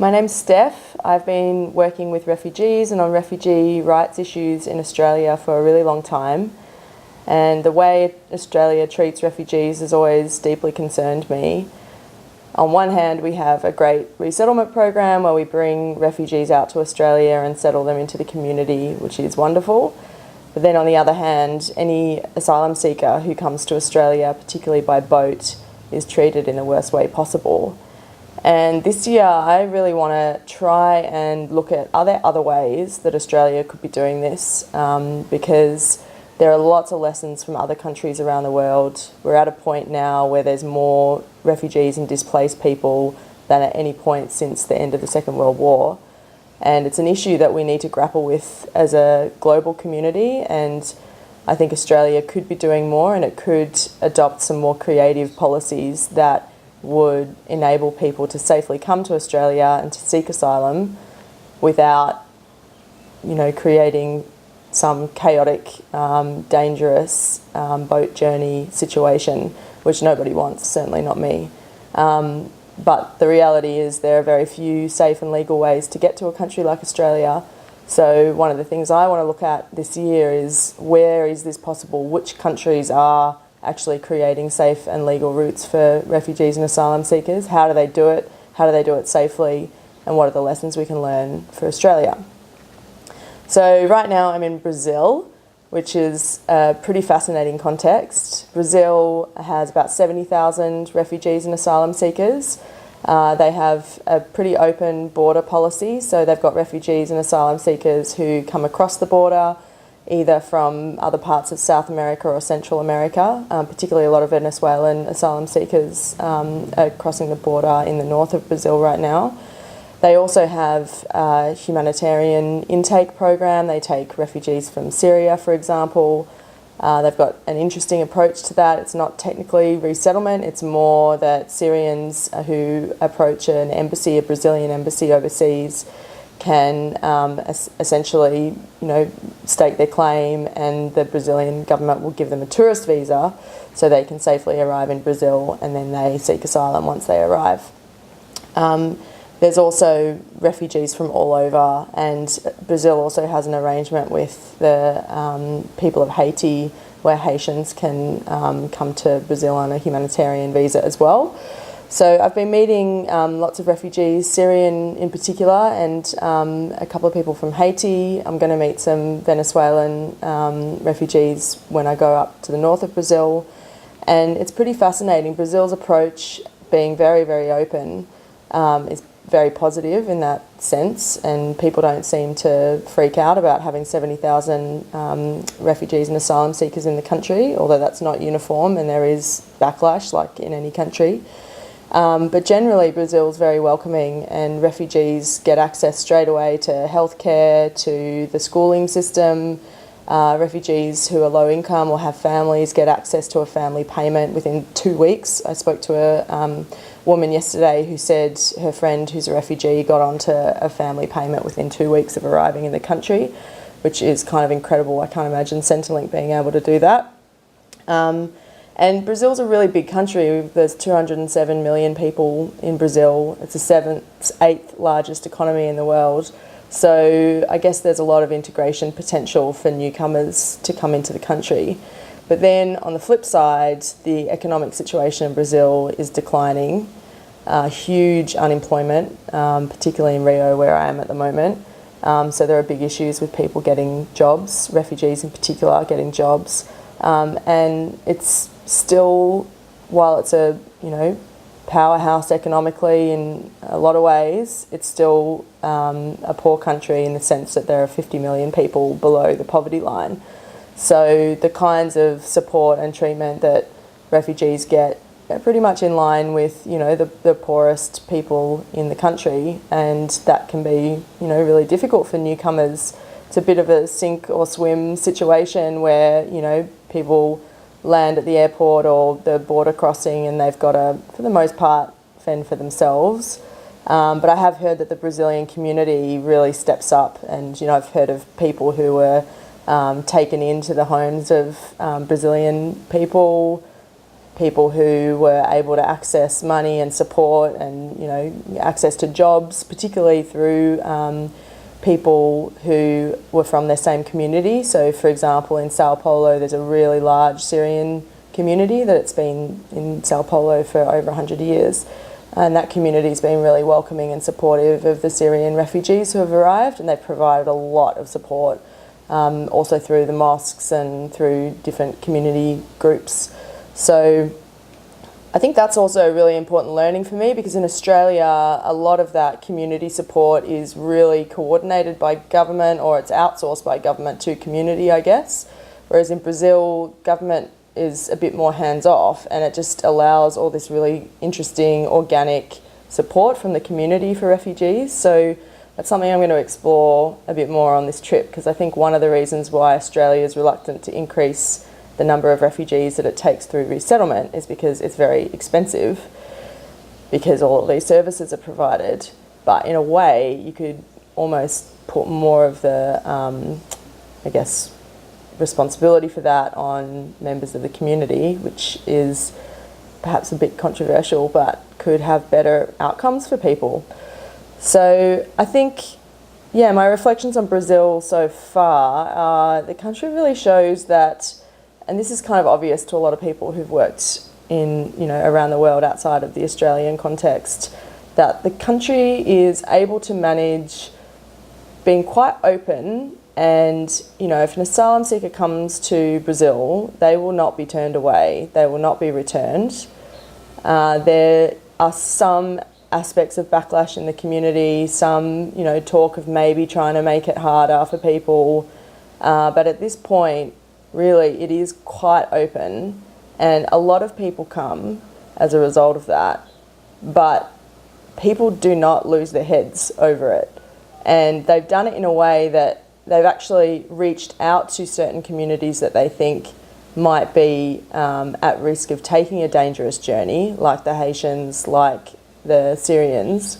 My name's Steph. I've been working with refugees and on refugee rights issues in Australia for a really long time. And the way Australia treats refugees has always deeply concerned me. On one hand, we have a great resettlement program where we bring refugees out to Australia and settle them into the community, which is wonderful. But then on the other hand, any asylum seeker who comes to Australia, particularly by boat, is treated in the worst way possible. And this year I really want to try and look at other ways that Australia could be doing this, because there are lots of lessons from other countries around the world. We're at a point now where there's more refugees and displaced people than at any point since the end of the Second World War. And it's an issue that we need to grapple with as a global community, and I think Australia could be doing more, and it could adopt some more creative policies that would enable people to safely come to Australia and to seek asylum without, creating some chaotic, dangerous boat journey situation, which nobody wants, certainly not me. But the reality is there are very few safe and legal ways to get to a country like Australia. So one of the things I want to look at this year is, where is this possible? Which countries are actually creating safe and legal routes for refugees and asylum seekers? How do they do it? How do they do it safely? And what are the lessons we can learn for Australia? So right now I'm in Brazil, which is a pretty fascinating context. Brazil has about 70,000 refugees and asylum seekers. They have a pretty open border policy, so they've got refugees and asylum seekers who come across the border either from other parts of South America or Central America, particularly a lot of Venezuelan asylum seekers are crossing the border in the north of Brazil right now. They also have a humanitarian intake program. They take refugees from Syria, for example. They've got an interesting approach to that. It's not technically resettlement, it's more that Syrians who approach an embassy, a Brazilian embassy overseas, can essentially, stake their claim, and the Brazilian government will give them a tourist visa so they can safely arrive in Brazil, and then they seek asylum once they arrive. There's also refugees from all over, and Brazil also has an arrangement with the people of Haiti where Haitians can come to Brazil on a humanitarian visa as well. So I've been meeting lots of refugees, Syrian in particular, and a couple of people from Haiti. I'm going to meet some Venezuelan refugees when I go up to the north of Brazil. And it's pretty fascinating. Brazil's approach, being very, very open, is very positive in that sense, and people don't seem to freak out about having 70,000 refugees and asylum seekers in the country, although that's not uniform and there is backlash like in any country. But generally Brazil's very welcoming, and refugees get access straight away to healthcare, to the schooling system. Refugees who are low income or have families get access to a family payment within 2 weeks. I spoke to a woman yesterday who said her friend who's a refugee got onto a family payment within 2 weeks of arriving in the country, which is kind of incredible. I can't imagine Centrelink being able to do that. And Brazil's a really big country. There's 207 million people in Brazil. It's the eighth largest economy in the world. So I guess there's a lot of integration potential for newcomers to come into the country. But then on the flip side, the economic situation in Brazil is declining. Huge unemployment, particularly in Rio where I am at the moment. So there are big issues with people getting jobs, refugees in particular getting jobs. And it's still, while it's a powerhouse economically in a lot of ways, it's still a poor country in the sense that there are 50 million people below the poverty line. So the kinds of support and treatment that refugees get are pretty much in line with the poorest people in the country, and that can be really difficult for newcomers. It's a bit of a sink or swim situation where people land at the airport or the border crossing and they've got to, for the most part, fend for themselves. But I have heard that the Brazilian community really steps up, and I've heard of people who were taken into the homes of Brazilian people, people who were able to access money and support and, access to jobs, particularly through people who were from their same community. So, for example, in Sao Paulo, there's a really large Syrian community that's been in Sao Paulo for over 100 years. And that community's been really welcoming and supportive of the Syrian refugees who have arrived, and they've provided a lot of support, also through the mosques and through different community groups. So I think that's also a really important learning for me, because in Australia, a lot of that community support is really coordinated by government, or it's outsourced by government to community, I guess. Whereas in Brazil, government is a bit more hands-off, and it just allows all this really interesting organic support from the community for refugees. So that's something I'm going to explore a bit more on this trip, because I think one of the reasons why Australia is reluctant to increase the number of refugees that it takes through resettlement is because it's very expensive, because all of these services are provided. But in a way, you could almost put more of the, responsibility for that on members of the community, which is perhaps a bit controversial, but could have better outcomes for people. So I think, my reflections on Brazil so far, the country really shows that, and this is kind of obvious to a lot of people who've worked in, around the world outside of the Australian context, that the country is able to manage being quite open. And, if an asylum seeker comes to Brazil, they will not be turned away. They will not be returned. There are some aspects of backlash in the community, some, talk of maybe trying to make it harder for people. But at this point, really, it is quite open. And a lot of people come as a result of that. But people do not lose their heads over it. And they've done it in a way that they've actually reached out to certain communities that they think might be at risk of taking a dangerous journey, like the Haitians, like the Syrians,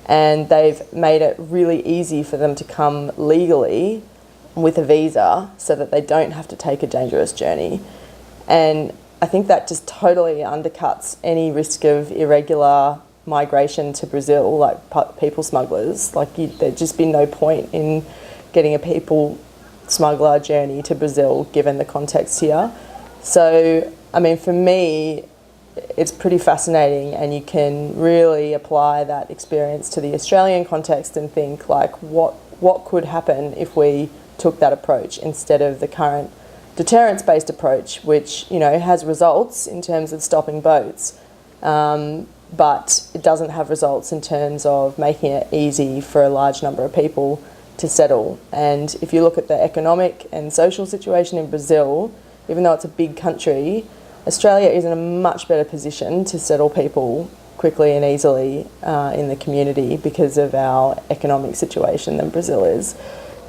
and they've made it really easy for them to come legally with a visa so that they don't have to take a dangerous journey. And I think that just totally undercuts any risk of irregular migration to Brazil, like people smugglers. There'd just be no point in getting a people smuggler journey to Brazil, given the context here. So, for me, it's pretty fascinating, and you can really apply that experience to the Australian context and think, what could happen if we took that approach instead of the current deterrence-based approach, which, has results in terms of stopping boats, but it doesn't have results in terms of making it easy for a large number of people to settle. And if you look at the economic and social situation in Brazil, even though it's a big country, Australia is in a much better position to settle people quickly and easily in the community because of our economic situation than Brazil is.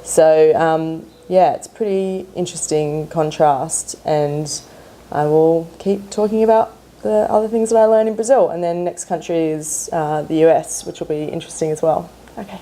So it's a pretty interesting contrast, and I will keep talking about the other things that I learned in Brazil. And then next country is the US, which will be interesting as well. Okay.